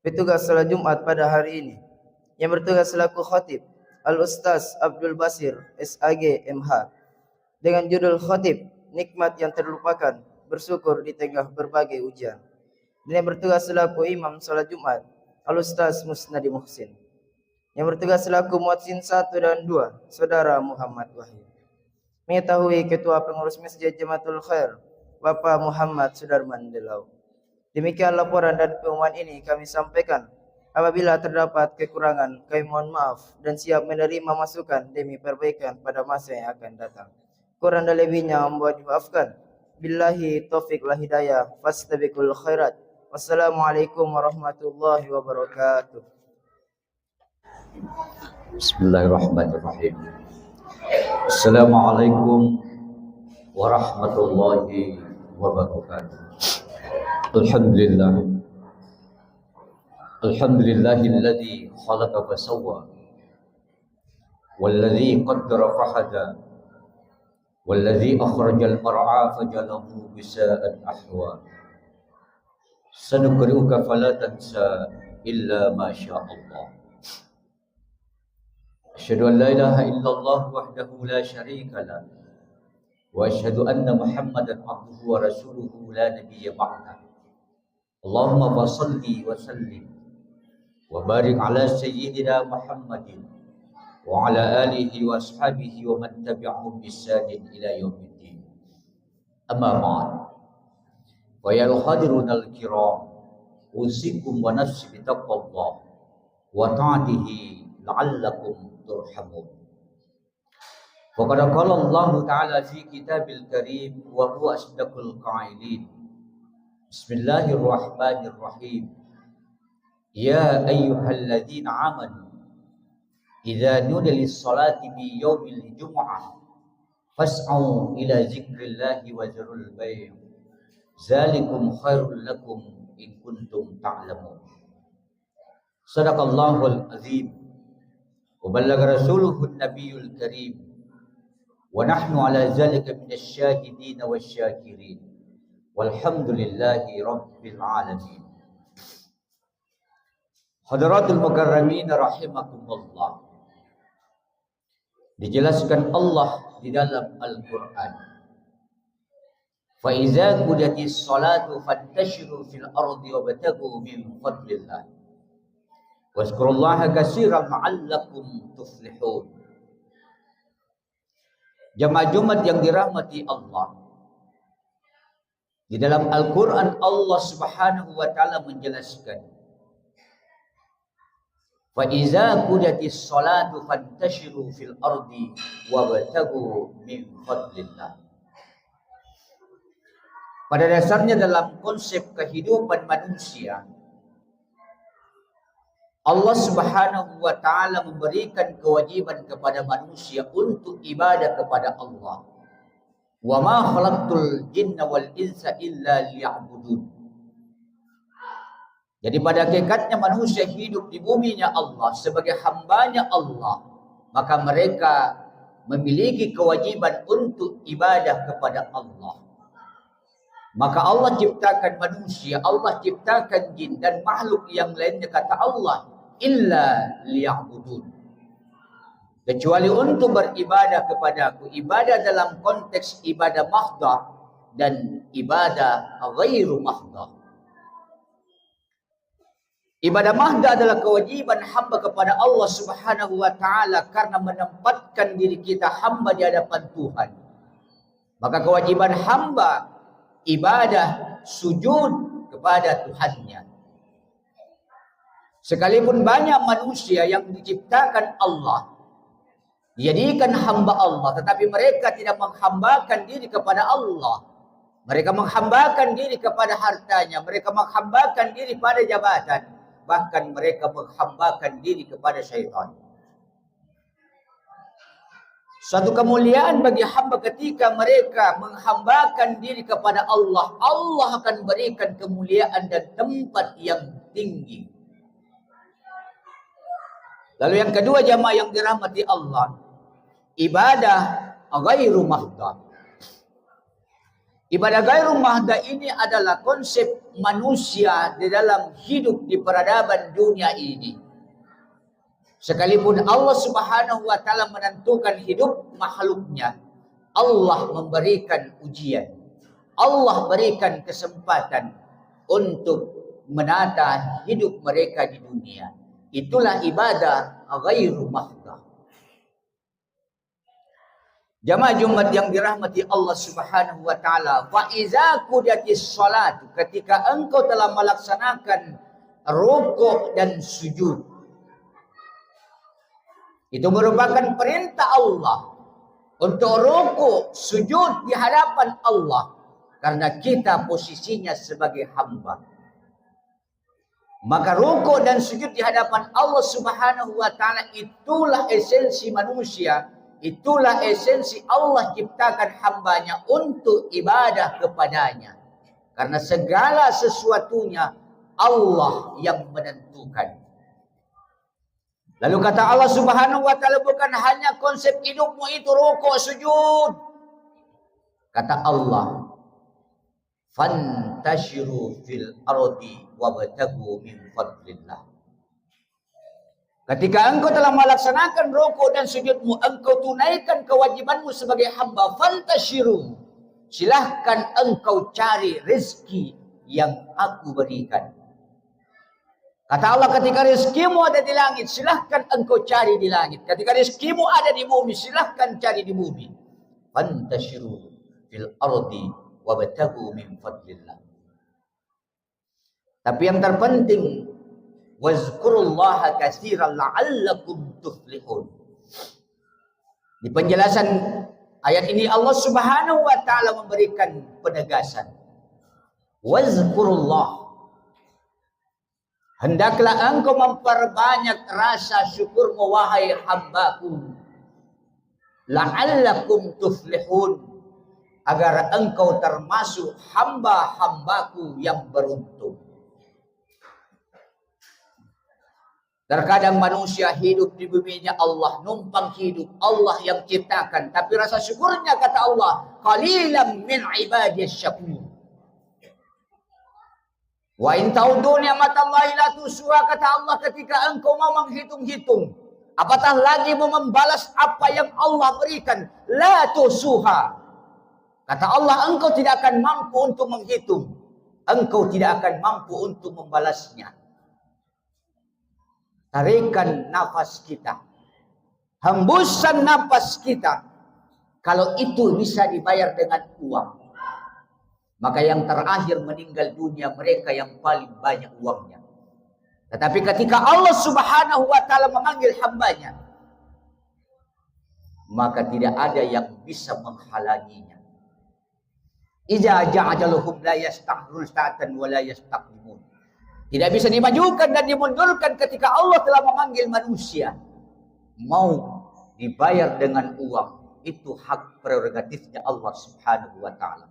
Petugas salat Jumat pada hari ini yang bertugas selaku khatib Al-Ustaz Abdul Basir SAG MH dengan judul Khatib Nikmat yang Terlupakan, Bersyukur di Tengah Berbagai Ujian. Dan yang bertugas selaku imam salat Jumat Al-Ustaz Musnadi Muhsin. Yang bertugas selaku muadzin 1 dan 2 Saudara Muhammad Wahyu. Mengetahui Ketua Pengurus Masjid Jamatul Khair Bapak Muhammad Sudarman Delau. Demikian laporan dan pengumuman ini kami sampaikan. Apabila terdapat kekurangan, kami mohon maaf dan siap menerima masukan demi perbaikan pada masa yang akan datang. Kurang dan lebihnya mohon dimaafkan. Billahi taufiq wal hidayah, fastabiqul khairat. Wassalamualaikum warahmatullahi wabarakatuh. Bismillahirrahmanirrahim. Assalamualaikum warahmatullahi wabarakatuh. Alhamdulillahilladzi khalaqa fasawwa walladzi qaddara fahada walladzi akhrajal mar'a fajalahu bisa'an ahwa sanuqri'uka fala tansa illa ma sya'allah. Asyhadu an la ilaha illallah wahdahu la syarika lah wa asyhadu anna Muhammadan abduhu wa rasuluhu la nabiyya ba'dah. Allahumma salli wa sallim wa barik ala sayyidina Muhammadin wa ala alihi wa ashabihi wa man tabi'ahum biihsanin ila yaumiddin. Amma ba'd. Wa ya al-hadirun al-kiram, usikum wa nafsi bi taqwallah wa ta'atihi la'allakum turhamun. Wa qad qala Allah ta'ala fi kitabil karim wa huwa asdaqul qailin. Bismillahirrahmanirrahim. Ya ayyuhalladzina amanu idza nudiya lis-salati bi yaumil jumu'ah fas'au ila dzikrillahi wa dzarul bai'. Zalikum khairul lakum in kuntum ta'lamun. Sadaqallahul azim wa ballagha rasuluhun nabiyyul karim wa nahnu ala zalika minasy syahidin wasyakirin. Walhamdulillahi rabbil alamin. Hadratul mukarramin rahimakumullah. Dijelaskan Allah di dalam Al-Qur'an. Fa iza qudiyatis salatu fantashiru fil ardi wabtaghu min fadlillah. Wazkurullaha katsiran la'allakum tuflihun. Jamaah Jumat yang dirahmati Allah. Di dalam Al-Quran Allah Subhanahu wa ta'ala menjelaskan, fa iza qudiyatis salatu fantashiru fil ardi wabtaghu min fadlillah. Pada dasarnya dalam konsep kehidupan manusia, Allah Subhanahu wa ta'ala memberikan kewajiban kepada manusia untuk ibadah kepada Allah. Wa ma khalaqtul jinna wal insa illa liya'budun. Jadi pada hakikatnya manusia hidup di buminya Allah sebagai hambanya Allah, maka mereka memiliki kewajiban untuk ibadah kepada Allah. Maka Allah ciptakan manusia, Allah ciptakan jin dan makhluk yang lainnya, kata Allah, illa liya'budun. Kecuali untuk beribadah kepadaku. Ibadah dalam konteks ibadah mahdah dan ibadah ghairu mahdah. Ibadah mahdah adalah kewajiban hamba kepada Allah Subhanahu wa ta'ala karena menempatkan diri kita hamba di hadapan Tuhan. Maka kewajiban hamba ibadah sujud kepada Tuhannya. Sekalipun banyak manusia yang diciptakan Allah, dijadikan hamba Allah, tetapi mereka tidak menghambakan diri kepada Allah. Mereka menghambakan diri kepada hartanya, mereka menghambakan diri pada jabatan, bahkan mereka menghambakan diri kepada syaitan. Suatu kemuliaan bagi hamba ketika mereka menghambakan diri kepada Allah. Allah akan berikan kemuliaan dan tempat yang tinggi. Lalu yang kedua, jamaah yang dirahmati Allah, ibadah ghairu mahdah. Ibadah ghairul mahda ini adalah konsep manusia di dalam hidup di peradaban dunia ini. Sekalipun Allah Subhanahu wa taala menentukan hidup makhluknya, Allah memberikan ujian. Allah berikan kesempatan untuk menata hidup mereka di dunia. Itulah ibadah ghairu mahdah. Jamaah Jumat yang dirahmati Allah Subhanahu wa taala, fa iza qudiyatis shalat, ketika engkau telah melaksanakan rukuk dan sujud. Itu merupakan perintah Allah untuk rukuk, sujud di hadapan Allah karena kita posisinya sebagai hamba. Maka rukuk dan sujud di hadapan Allah Subhanahu wa taala itulah esensi manusia. Itulah esensi Allah ciptakan hambanya untuk ibadah kepadanya. Karena segala sesuatunya Allah yang menentukan. Lalu kata Allah Subhanahu wa taala, bukan hanya konsep hidupmu itu rukuk sujud. Kata Allah, fantashiru fil ardi wabtagu min fadlillah. Ketika engkau telah melaksanakan rukuk dan sujudmu, engkau tunaikan kewajibanmu sebagai hamba, fantashiru, silahkan engkau cari rezeki yang aku berikan. Kata Allah, ketika rezekimu ada di langit, silahkan engkau cari di langit. Ketika rezekimu ada di bumi, silahkan cari di bumi. Fantashiru fil ardi wabtagu min fadlillah. Tapi yang terpenting, wazkurullaha katsiran la'allakum tuflihun. Di penjelasan ayat ini Allah Subhanahu wa taala memberikan penegasan. Wazkurullah, hendaklah engkau memperbanyak rasa syukurmu wahai hambaku. La'allakum tuflihun, agar engkau termasuk hamba-hambaku yang beruntung. Terkadang manusia hidup di buminya Allah, numpang hidup, Allah yang ciptakan. Tapi rasa syukurnya kata Allah, qalilan min ibadiyas syakur. Wa in ta'udu ni'matallahi la tusuha, kata Allah, ketika engkau mau menghitung-hitung, apatah lagi mau membalas apa yang Allah berikan, la tusuha. Kata Allah, engkau tidak akan mampu untuk menghitung, engkau tidak akan mampu untuk membalasnya. Tarikan nafas kita, hembusan nafas kita, kalau itu bisa dibayar dengan uang, maka yang terakhir meninggal dunia mereka yang paling banyak uangnya. Tetapi ketika Allah Subhanahu wa taala memanggil hambanya, maka tidak ada yang bisa menghalanginya. Iza ja'ajaluhum la yastakhirun sa'atan wa la yastaqdimun. Tidak bisa dimajukan dan dimundurkan ketika Allah telah memanggil manusia. Mau dibayar dengan uang, itu hak prerogatifnya Allah Subhanahu wa taala.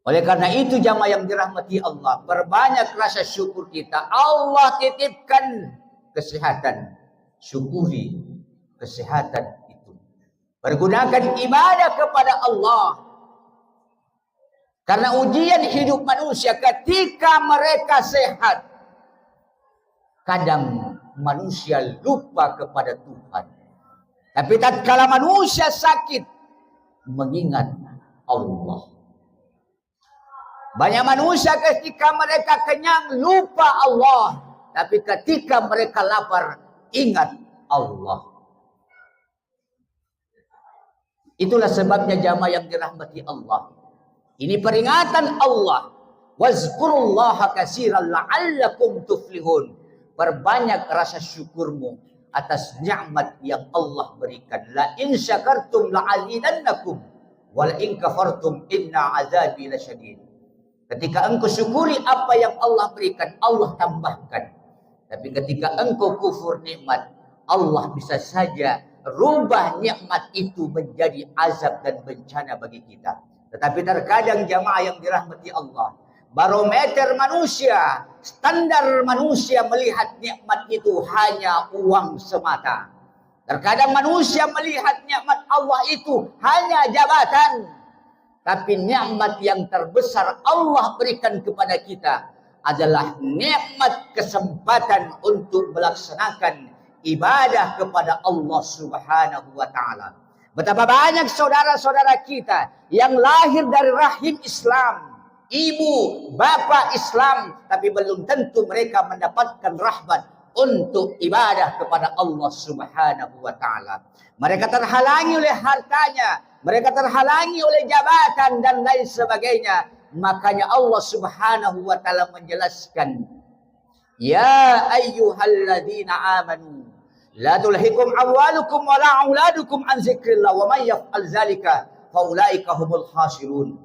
Oleh karena itu jamaah yang dirahmati Allah, perbanyak rasa syukur kita. Allah titipkan kesehatan, syukuri kesehatan itu. Pergunakan ibadah kepada Allah. Karena ujian hidup manusia ketika mereka sehat, kadang manusia lupa kepada Tuhan. Tapi tatkala manusia sakit, mengingat Allah. Banyak manusia ketika mereka kenyang lupa Allah, tapi ketika mereka lapar ingat Allah. Itulah sebabnya jamaah yang dirahmati Allah. Ini peringatan Allah. Wazkurullaha katsiran la'allakum tuflihun. Perbanyak rasa syukurmu atas nikmat yang Allah berikan. La in syakartum la'azidannakum wa la in kafartum inna azabi lasyadid. Ketika engkau syukuri apa yang Allah berikan, Allah tambahkan. Tapi ketika engkau kufur nikmat, Allah bisa saja rubah nikmat itu menjadi azab dan bencana bagi kita. Tetapi terkadang jamaah yang dirahmati Allah, barometer manusia, standar manusia melihat nikmat itu hanya uang semata. Terkadang manusia melihat nikmat Allah itu hanya jabatan, Tapi nikmat yang terbesar Allah berikan kepada kita adalah nikmat kesempatan untuk melaksanakan ibadah kepada Allah Subhanahu wa taala. Betapa banyak saudara-saudara kita yang lahir dari rahim Islam, ibu, bapa Islam, tapi belum tentu mereka mendapatkan rahmat untuk ibadah kepada Allah Subhanahu wa taala. Mereka terhalangi oleh hartanya, mereka terhalangi oleh jabatan dan lain sebagainya. Makanya Allah Subhanahu wa taala menjelaskan, ya ayyuhalladzina amanu la tulhikum amwalukum wala auladukum an zikrillah wa may yaf'al zalika faulaika humul khasirun.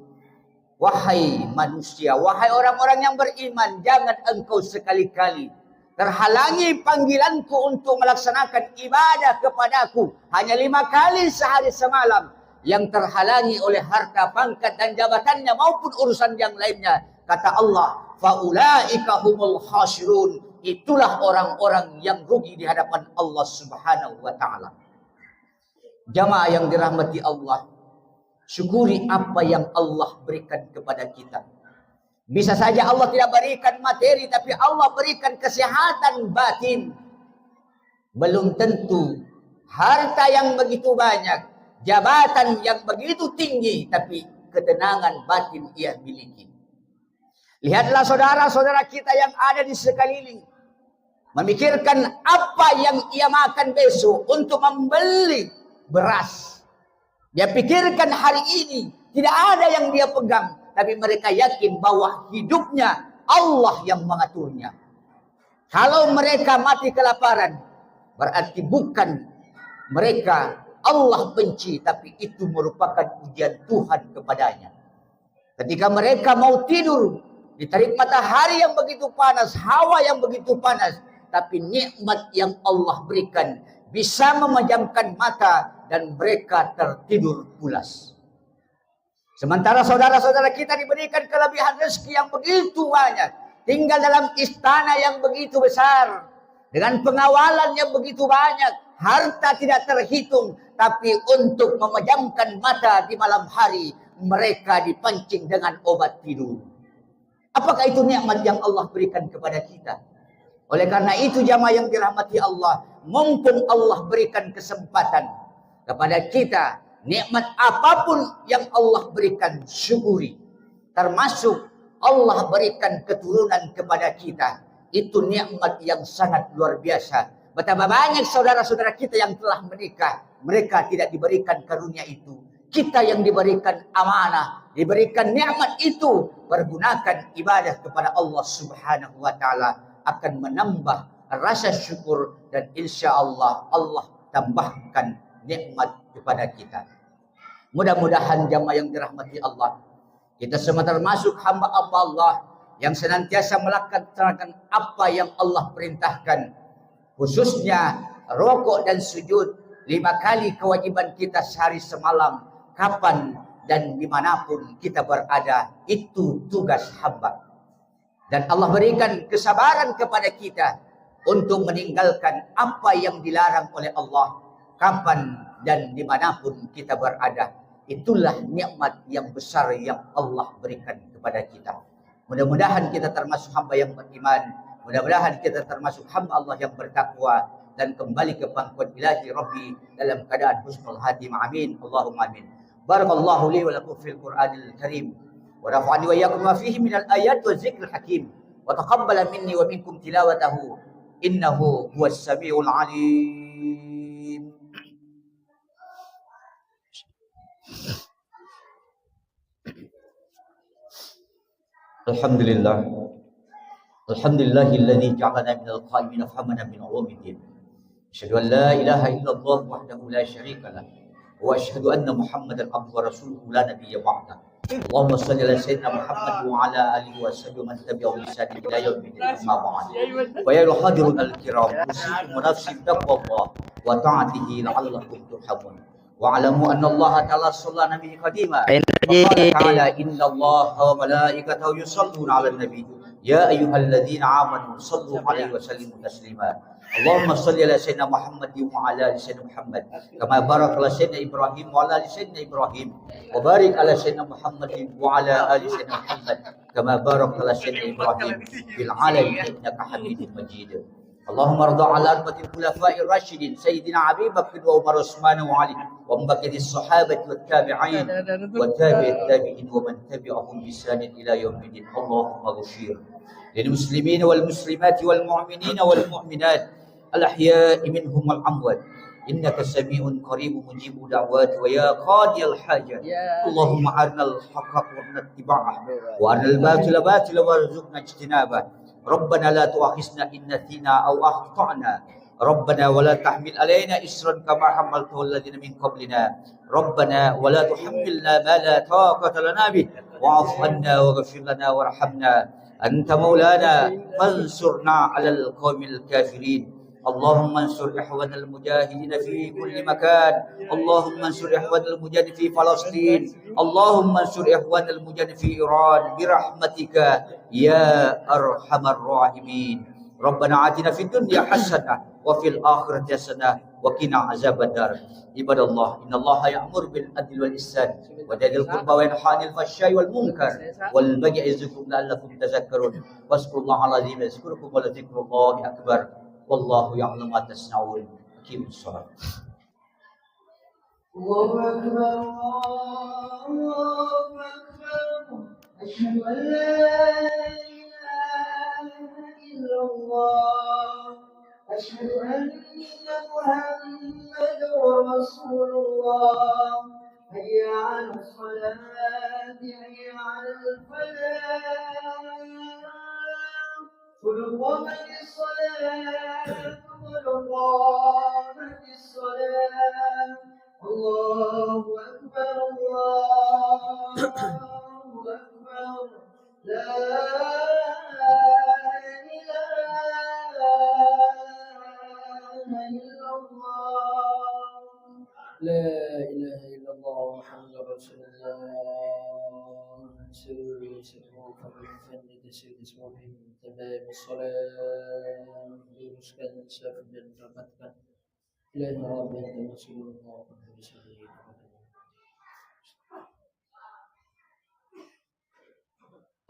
Wahai manusia, wahai orang-orang yang beriman, jangan engkau sekali-kali terhalangi panggilanku untuk melaksanakan ibadah kepadaku hanya 5 kali sehari semalam, yang terhalangi oleh harta, pangkat dan jabatannya maupun urusan yang lainnya. Kata Allah, faulaika humul khasirun. Itulah orang-orang yang rugi di hadapan Allah Subhanahu wa taala. Jamaah yang dirahmati Allah, syukuri apa yang Allah berikan kepada kita. Bisa saja Allah tidak berikan materi, tapi Allah berikan kesehatan batin. Belum tentu harta yang begitu banyak, jabatan yang begitu tinggi, tapi ketenangan batin ia miliki. Lihatlah saudara-saudara kita yang ada di sekeliling, memikirkan apa yang ia makan besok untuk membeli beras. Dia pikirkan hari ini, tidak ada yang dia pegang, tapi mereka yakin bahwa hidupnya Allah yang mengaturnya. Kalau mereka mati kelaparan, berarti bukan mereka Allah benci, tapi itu merupakan ujian Tuhan kepadanya. Ketika mereka mau tidur, ditarik matahari yang begitu panas, hawa yang begitu panas, tapi nikmat yang Allah berikan bisa memejamkan mata dan mereka tertidur pulas. Sementara saudara-saudara kita diberikan kelebihan rezeki yang begitu banyak, tinggal dalam istana yang begitu besar, dengan pengawalan yang begitu banyak, harta tidak terhitung, tapi untuk memejamkan mata di malam hari, mereka dipancing dengan obat tidur. Apakah itu nikmat yang Allah berikan kepada kita? Oleh karena itu jamaah yang dirahmati Allah, mumpung Allah berikan kesempatan kepada kita, nikmat apapun yang Allah berikan, syukuri. Termasuk Allah berikan keturunan kepada kita. Itu nikmat yang sangat luar biasa. Betapa banyak saudara-saudara kita yang telah menikah, mereka tidak diberikan karunia itu. Kita yang diberikan amanah, diberikan nikmat itu, pergunakan ibadah kepada Allah Subhanahu wa taala, akan menambah rasa syukur, dan insya Allah Allah tambahkan nikmat kepada kita. Mudah-mudahan jamaah yang dirahmati Allah, kita semua termasuk hamba Allah yang senantiasa melaksanakan apa yang Allah perintahkan, khususnya rokok dan sujud 5 kali kewajiban kita sehari semalam, kapan dan dimanapun kita berada, itu tugas hamba. Dan Allah berikan kesabaran kepada kita untuk meninggalkan apa yang dilarang oleh Allah, kapan dan dimanapun kita berada. Itulah nikmat yang besar yang Allah berikan kepada kita. Mudah-mudahan kita termasuk hamba yang beriman, mudah-mudahan kita termasuk hamba Allah yang bertakwa, dan kembali ke pangkuan ilahi Rabbi dalam keadaan husnul khatimah. Amin. Allahumma amin. Barakallahu li wa lakum fil Qur'anil Karim, wa rafa'ani wa iyyakum ma fihi minal ayat wa zikril hakim, wa taqabbala minni wa minkum tilawatahu, innahu huwas samiul alim. Alhamdulillah. Alhamdulillahilladzi ja'alana minal qaimin afhamana min ulumiddin. Asyhadu an la ilaha illallah wahdahu la syarika lah, wa asyhadu anna Muhammadan abduhu wa rasuluhu la nabiyya ba'da. Allahumma shalli ala sayyidina Muhammad wa ala alihi wa sahbihi man tabi'ahu bi ihsan ila yaumil din. Amma ba'd. Wa ya hadirun al-kiram, usikum wa nafsi bittaqwallah wa ta'atihi la'allakum turhamun. Wa alamu anna Allah ta'ala shalla nabiy qadima. Qala ta'ala inna Allah wa malaikatahu yusalluna 'alan nabiy يا أيها الذين آمنوا صلوا عليه وسلموا تسليما. اللهم صل على سيدنا محمد وعلى آل سيدنا محمد كما بارك على سيدنا إبراهيم وعلى آل سيدنا إبراهيم وبارك على سيدنا محمد وعلى آل سيدنا محمد كما بارك على سيدنا إبراهيم في العالمين إنك حميد مجيد. اللهم ارض على أربعة الخلفاء الراشدين سيدنا أبي بكر وعمر وعثمان وعلي ومن بقية الصحابة والتابعين وتابع التابعين ومن تبعهم بإحسان إلى يوم الدين. اللهم اغفر للمسلمين والمسلمات والمؤمنين والمؤمنات الأحياء منهم والأموات إنك سميع قريب مجيب دعوات ويا قاضي الحاجات. اللهم أرنا الحق وارزقنا اتباعه وأرنا الباطل باطلا وارزقنا اجتنابه. ربنا لا تؤاخذنا إن نسينا أو أخطأنا ربنا ولا تحمل علينا إصرا كما حملته الذين من قبلنا ربنا ولا تحملنا ما لا طاقة لنا به واعف عنا واغفر لنا وارحمنا أنت مولانا فانصرنا على القوم الكافرين. اللهم انصر إخوان المجاهدين في كل مكان. اللهم انصر إخوان المجاهدين في فلسطين. اللهم انصر إخوان المجاهدين في إيران برحمتك يا أرحم الراحمين. ربنا آتنا في الدنيا حسنة وفي الآخرة حسنة وقنا عذاب النار. عباد الله إن الله يأمر بالعدل والإحسان وإيتاء ذي القربى وينهى عن الفحشاء والمنكر والبغي يعظكم لعلكم تذكرون. واذكروا الله العظيم يذكركم ولذكر الله أكبر والله يعلم ما تصنعون. أقيموا الصلاة. الله أكبر الله أكبر أشهد أن لا إله إلا الله أشهد أن محمدا رسول الله. حي على الصلاة حي على الفلاح قد قامت الصلاة قد قامت الصلاة. الله أكبر الله أكبر لا إله إلا الله لا إله إلا الله محمد رسول الله. سر سرهم فمن سر اسمهم تمام الصلاة luruskan syafat dan rapatkan ilahi rabbi anta rasulullah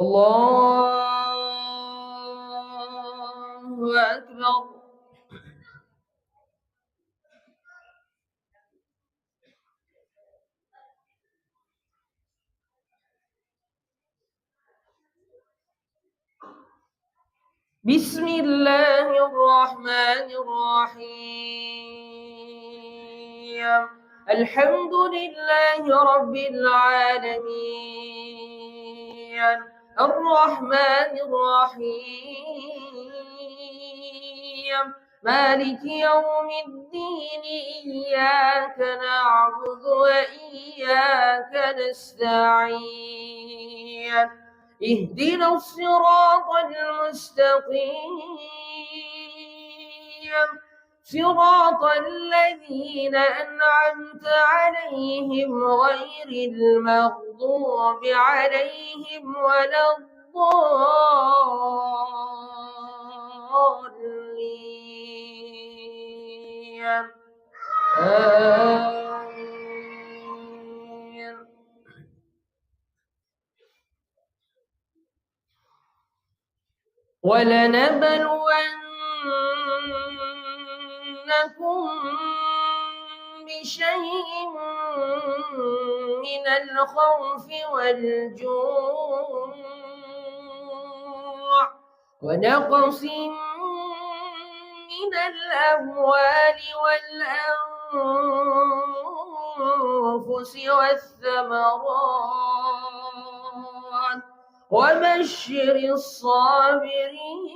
Allahu Akbar. Bismillahirrahmanirrahim. Alhamdulillahi Rabbil alamin. Ar-Rahmanir Rahim. Maliki yawmiddin. Iyyaka na'budu wa iyyaka nasta'in. اهدنا الصراط المستقيم صراط الذين أنعمت عليهم غير المغضوب عليهم ولا الضالين آمين. ولنبلونكم بشيء من الخوف والجوع ونقص من الأموال والأنفس والثمرات وبشر الصابرين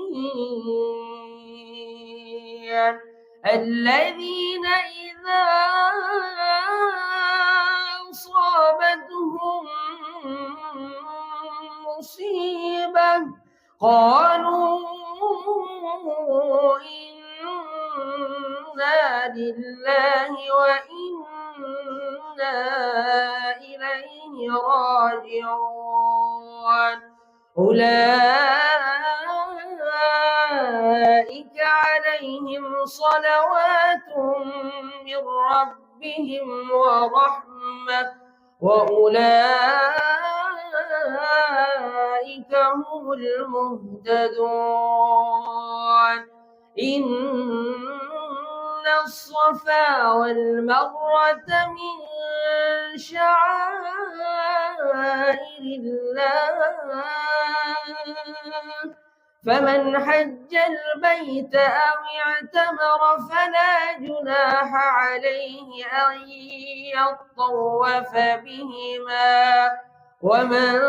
الذين إذا أصابتهم مصيبة قالوا إنا لله وإنا إليه راجعون أولئك أولئك عليهم صلوات من ربهم ورحمة وأولئك هم المهتدون. إن الصفا والمروة من شعائر الله، فمن حج البيت أو اعتمر فلا جناح عليه أن يطوف بهما، ومن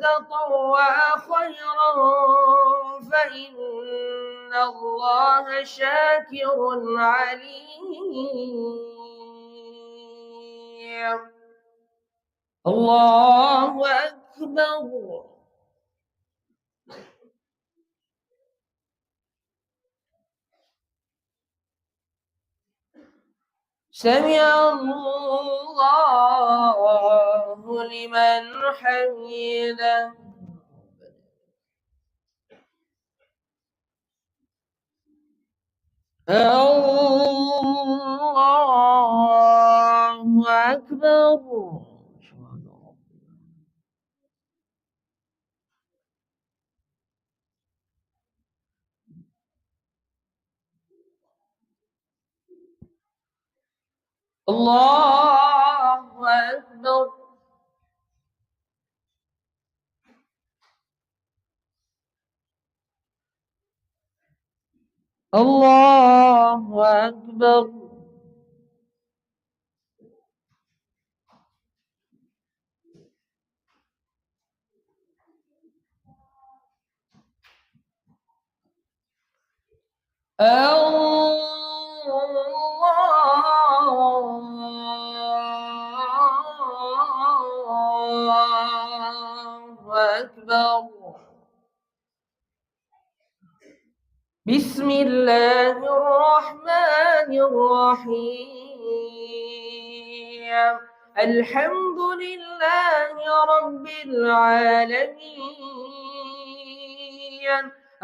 تطوع خيرا فإن الله شاكر عليم. الله أكبر. سمع الله لمن حمده. الله أكبر. الله أكبر. الله أكبر. الله أكبر. بسم الله الرحمن الرحيم. الحمد لله رب العالمين،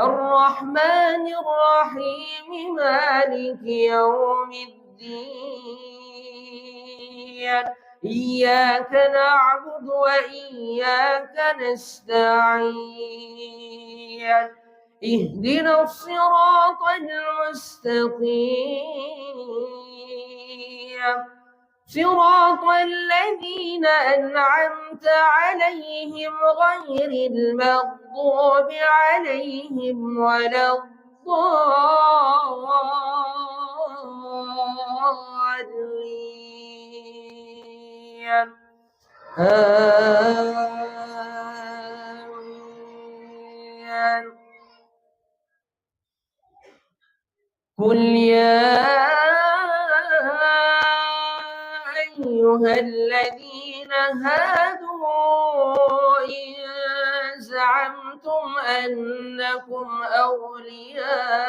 الرحمن الرحيم، مالك يوم الدين. إياك نعبد وإياك نستعين. اهدنا الصراط المستقيم، صراط الذين أنعمت عليهم غير المغضوب عليهم ولا الضالين. آمين. قل يا أيها الذين هادوا إن زعمتم أنكم أولياء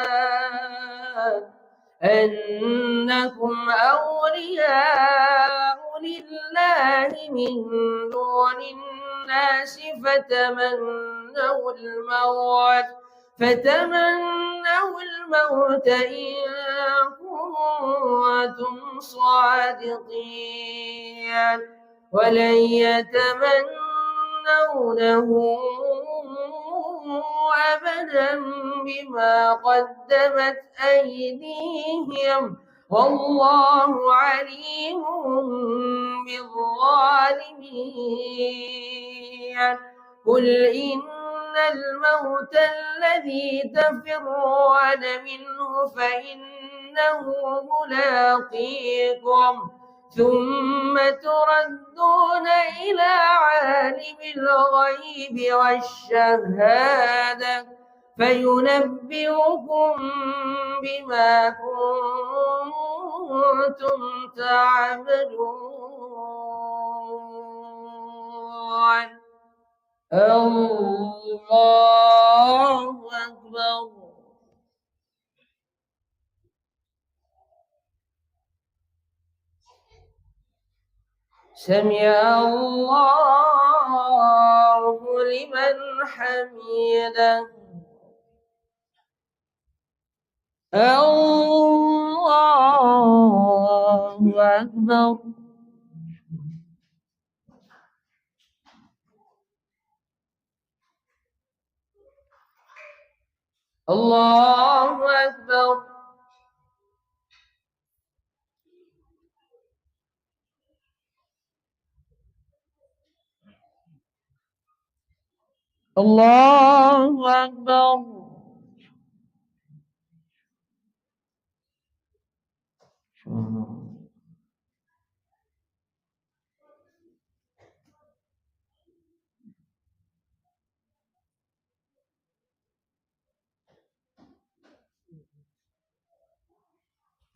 لله من دون الناس فتمنوا الموت إن كنتم صادقين، ولن يتمنونه أبدا بما قدمت أيديهم، والله عليم بالظالمين. قل إن الموت الذي تفرون منه فإنه ملاقيكم، ثم تردون إلى عالم الغيب والشهادة فينبئكم بما كنتم تعملون. الله أكبر. سمع الله لمن حمده. الله أكبر. الله أكبر. الله أكبر.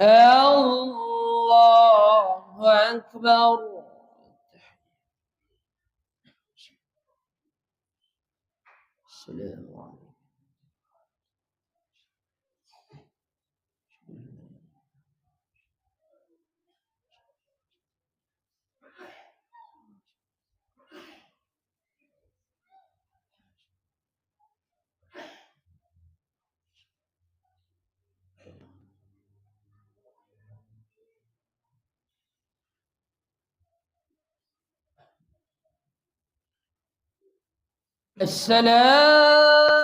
الله أكبر. السلام عليكم. السلام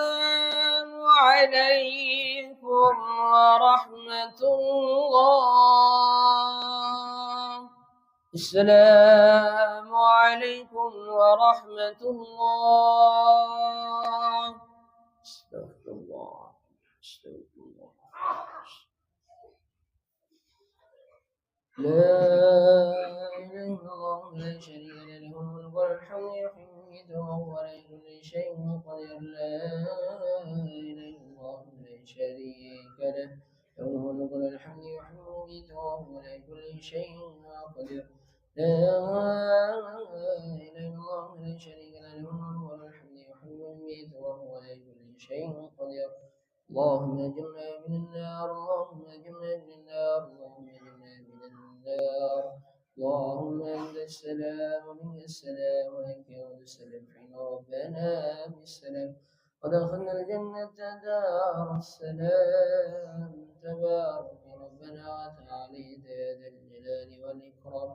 عليكم ورحمة الله. السلام عليكم ورحمة الله. استغفر الله. استغفر الله. لا إله إلا الله لا شريك له الملك والحمد يحيي وهو على كل شيء قدير. لا إله إلا الله لا شريك له له الملك والحمد يحيي وهو على كل شيء قدير. لا إله إلا الله لا شريك له له الملك والحمد يحيي وهو على كل شيء قدير. اللهم اجرنا من النار. اللهم اجرنا من النار. اللهم اجرنا من النار. اللهم انت السلام ومنك السلام وانك يرد السلام فإن ربنا بالسلام ودخلنا الجنة دار السلام. تبارك ربنا وتعالى ذا الجلال والإكرام.